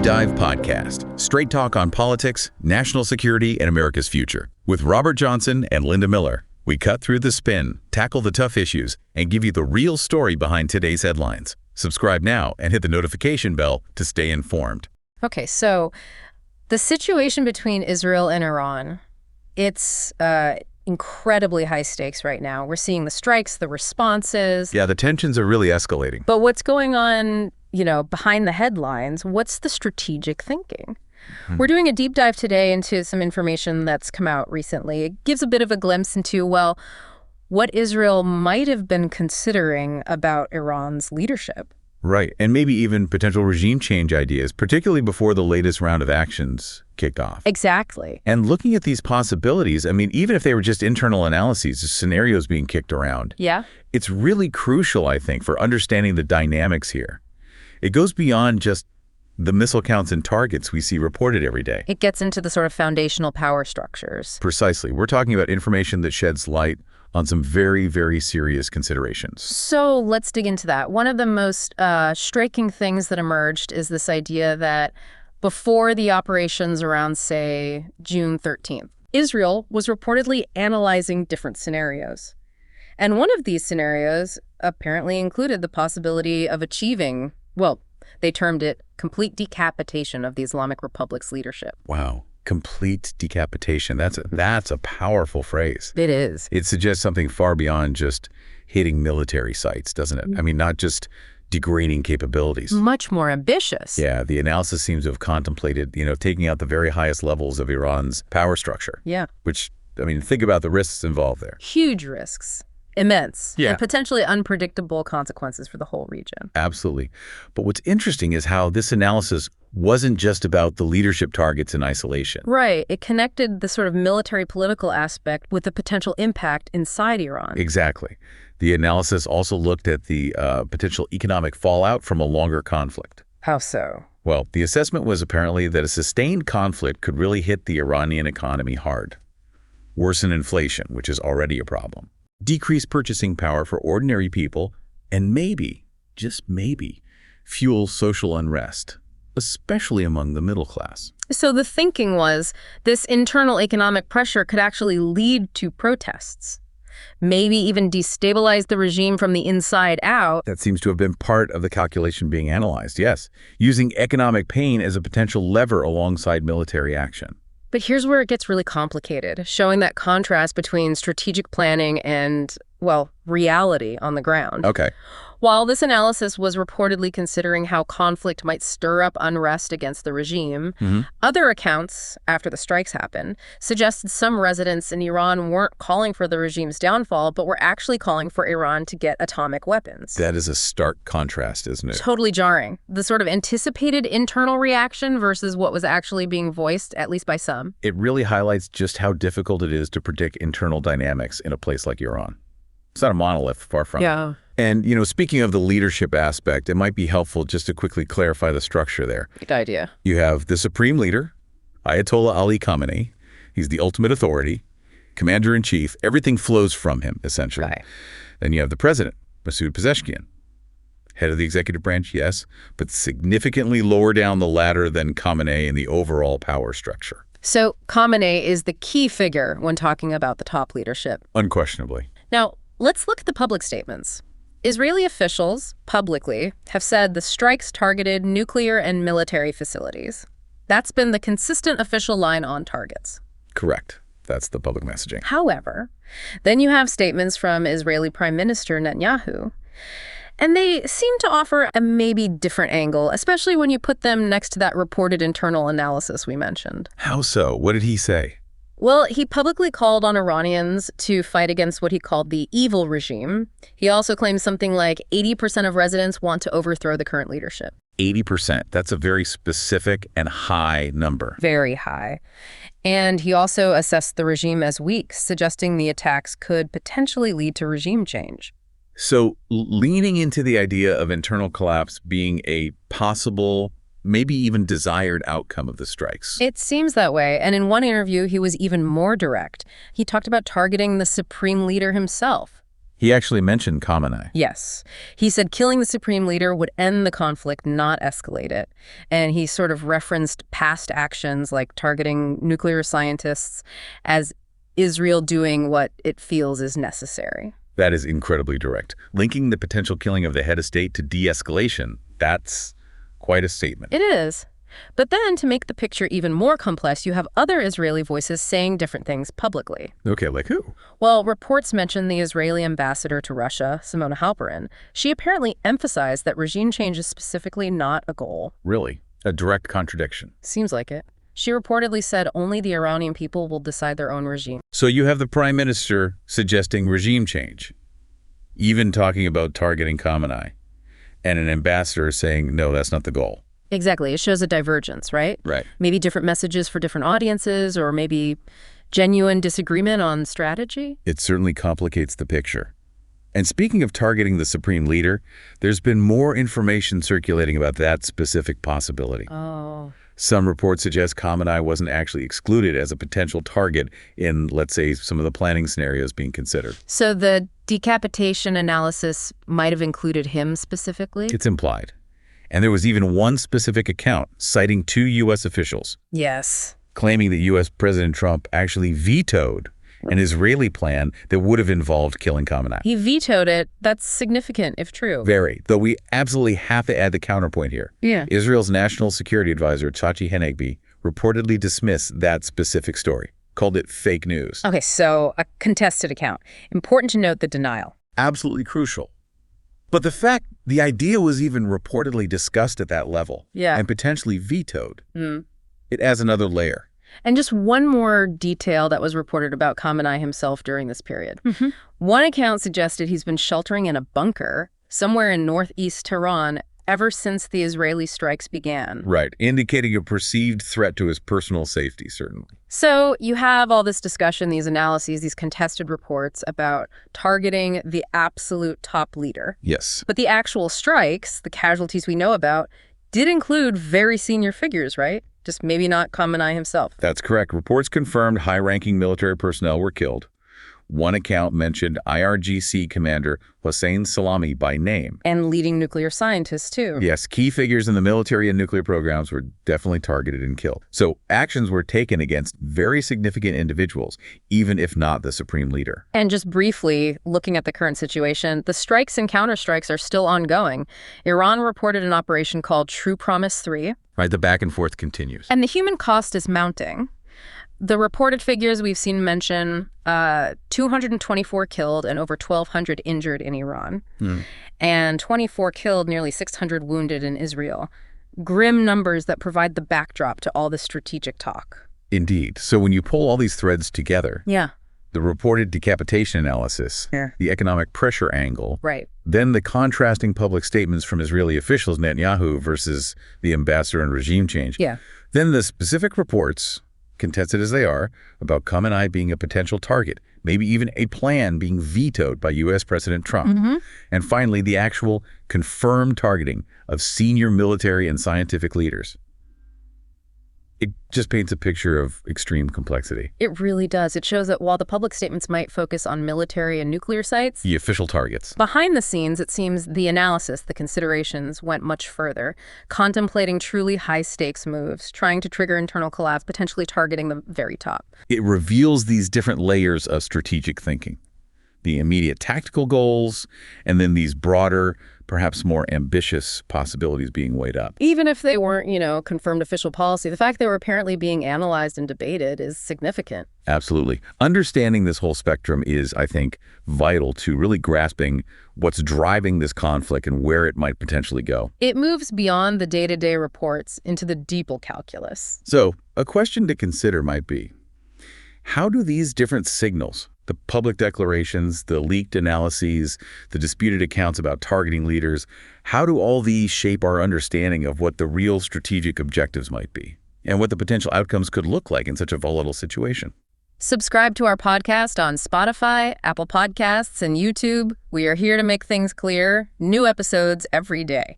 Dive Podcast, straight talk on politics, national security, and America's future. With Robert Johnson and Linda Miller, we cut through the spin, tackle the tough issues, and give you the real story behind today's headlines. Subscribe now and hit the notification bell to stay informed. Okay, so the situation between Israel and Iran, it's incredibly high stakes right now. We're seeing the strikes, the responses. Yeah, the tensions are really escalating. But what's going on, behind the headlines? What's the strategic thinking? We're doing a deep dive today into some information that's come out recently. It gives a bit of a glimpse into, what Israel might have been considering about Iran's leadership. Right, and maybe even potential regime change ideas, particularly before the latest round of actions kicked off. Exactly. And looking at these possibilities, even if they were just internal analyses, just scenarios being kicked around, it's really crucial, I think, for understanding the dynamics here. It goes beyond just the missile counts and targets we see reported every day. It gets into the sort of foundational power structures. Precisely. We're talking about information that sheds light on some very, very serious considerations. So let's dig into that. One of the most striking things that emerged is this idea that before the operations around, say, June 13th, Israel was reportedly analyzing different scenarios. And one of these scenarios apparently included the possibility of achieving, they termed it complete decapitation of the Islamic Republic's leadership. Wow. Complete decapitation. That's a powerful phrase. It is. It suggests something far beyond just hitting military sites, doesn't it? Not just degrading capabilities. Much more ambitious. Yeah, the analysis seems to have contemplated, taking out the very highest levels of Iran's power structure. Yeah. Which, think about the risks involved there. Huge risks. Immense. Yeah. And potentially unpredictable consequences for the whole region. Absolutely. But what's interesting is how this analysis wasn't just about the leadership targets in isolation. Right. It connected the sort of military political aspect with the potential impact inside Iran. Exactly. The analysis also looked at the potential economic fallout from a longer conflict. How so? Well, the assessment was apparently that a sustained conflict could really hit the Iranian economy hard, worsen inflation, which is already a problem, decrease purchasing power for ordinary people, and maybe, just maybe, fuel social unrest, especially among the middle class. So the thinking was this internal economic pressure could actually lead to protests, maybe even destabilize the regime from the inside out. That seems to have been part of the calculation being analyzed, yes, using economic pain as a potential lever alongside military action. But here's where it gets really complicated, showing that contrast between strategic planning and, reality on the ground. Okay. While this analysis was reportedly considering how conflict might stir up unrest against the regime, other accounts, after the strikes happened, suggested some residents in Iran weren't calling for the regime's downfall, but were actually calling for Iran to get atomic weapons. That is a stark contrast, isn't it? Totally jarring. The sort of anticipated internal reaction versus what was actually being voiced, at least by some. It really highlights just how difficult it is to predict internal dynamics in a place like Iran. It's not a monolith, far from it. And, speaking of the leadership aspect, it might be helpful just to quickly clarify the structure there. Good idea. You have the supreme leader, Ayatollah Ali Khamenei. He's the ultimate authority, commander-in-chief. Everything flows from him, essentially. Right. Then you have the president, Masoud Pezeshkian, head of the executive branch, yes, but significantly lower down the ladder than Khamenei in the overall power structure. So Khamenei is the key figure when talking about the top leadership. Unquestionably. Now, let's look at the public statements. Israeli officials, publicly, have said the strikes targeted nuclear and military facilities. That's been the consistent official line on targets. Correct. That's the public messaging. However, then you have statements from Israeli Prime Minister Netanyahu, and they seem to offer a maybe different angle, especially when you put them next to that reported internal analysis we mentioned. How so? What did he say? Well, he publicly called on Iranians to fight against what he called the evil regime. He also claims something like 80% of residents want to overthrow the current leadership. 80%. That's a very specific and high number. Very high. And he also assessed the regime as weak, suggesting the attacks could potentially lead to regime change. So leaning into the idea of internal collapse being a possible, maybe even desired outcome of the strikes. It seems that way. And in one interview, he was even more direct. He talked about targeting the supreme leader himself. He actually mentioned Khamenei. Yes. He said killing the supreme leader would end the conflict, not escalate it. And he sort of referenced past actions like targeting nuclear scientists as Israel doing what it feels is necessary. That is incredibly direct. Linking the potential killing of the head of state to de-escalation, that's quite a statement. It is. But then, to make the picture even more complex, you have other Israeli voices saying different things publicly. Okay, like who? Well, reports mention the Israeli ambassador to Russia, Simona Halperin. She apparently emphasized that regime change is specifically not a goal. Really? A direct contradiction. Seems like it. She reportedly said only the Iranian people will decide their own regime. So you have the prime minister suggesting regime change, even talking about targeting Khamenei, and an ambassador saying, no, that's not the goal. Exactly. It shows a divergence, right? Right. Maybe different messages for different audiences, or maybe genuine disagreement on strategy. It certainly complicates the picture. And speaking of targeting the supreme leader, there's been more information circulating about that specific possibility. Oh. Some reports suggest Khamenei wasn't actually excluded as a potential target in, let's say, some of the planning scenarios being considered. So the decapitation analysis might have included him specifically? It's implied. And there was even one specific account citing 2 U.S. officials Yes. claiming that U.S. President Trump actually vetoed an Israeli plan that would have involved killing Khamenei. He vetoed it. That's significant, if true. Very. Though we absolutely have to add the counterpoint here. Yeah. Israel's national security advisor, Tzachi Hanegbi, reportedly dismissed that specific story, called it fake news. Okay, so a contested account. Important to note the denial. Absolutely crucial. But the idea was even reportedly discussed at that level and potentially vetoed. It adds another layer. And just one more detail that was reported about Khamenei himself during this period. One account suggested he's been sheltering in a bunker somewhere in northeast Tehran ever since the Israeli strikes began. Right, indicating a perceived threat to his personal safety, certainly. So you have all this discussion, these analyses, these contested reports about targeting the absolute top leader. Yes. But the actual strikes, the casualties we know about, did include very senior figures, right? Just maybe not Khamenei himself. That's correct. Reports confirmed high-ranking military personnel were killed. One account mentioned IRGC commander Hossein Salami by name. And leading nuclear scientists, too. Yes, key figures in the military and nuclear programs were definitely targeted and killed. So actions were taken against very significant individuals, even if not the supreme leader. And just briefly, looking at the current situation, the strikes and counterstrikes are still ongoing. Iran reported an operation called True Promise 3. Right, the back and forth continues. And the human cost is mounting. The reported figures we've seen mention 224 killed and over 1,200 injured in Iran, and 24 killed, nearly 600 wounded in Israel. Grim numbers that provide the backdrop to all this strategic talk. Indeed. So when you pull all these threads together, the reported decapitation analysis, the economic pressure angle, then the contrasting public statements from Israeli officials, Netanyahu versus the ambassador and regime change, then the specific reports, contested as they are, about Khamenei being a potential target, maybe even a plan being vetoed by U.S. President Trump. And finally, the actual confirmed targeting of senior military and scientific leaders. It just paints a picture of extreme complexity. It really does. It shows that while the public statements might focus on military and nuclear sites, the official targets. Behind the scenes, it seems the analysis, the considerations went much further, contemplating truly high-stakes moves, trying to trigger internal collapse, potentially targeting the very top. It reveals these different layers of strategic thinking. The immediate tactical goals, and then these broader, perhaps more ambitious possibilities being weighed up. Even if they weren't, confirmed official policy, the fact they were apparently being analyzed and debated is significant. Absolutely. Understanding this whole spectrum is, I think, vital to really grasping what's driving this conflict and where it might potentially go. It moves beyond the day-to-day reports into the deeper calculus. So, a question to consider might be, how do these different signals, the public declarations, the leaked analyses, the disputed accounts about targeting leaders, how do all these shape our understanding of what the real strategic objectives might be and what the potential outcomes could look like in such a volatile situation? Subscribe to our podcast on Spotify, Apple Podcasts, and YouTube. We are here to make things clear. New episodes every day.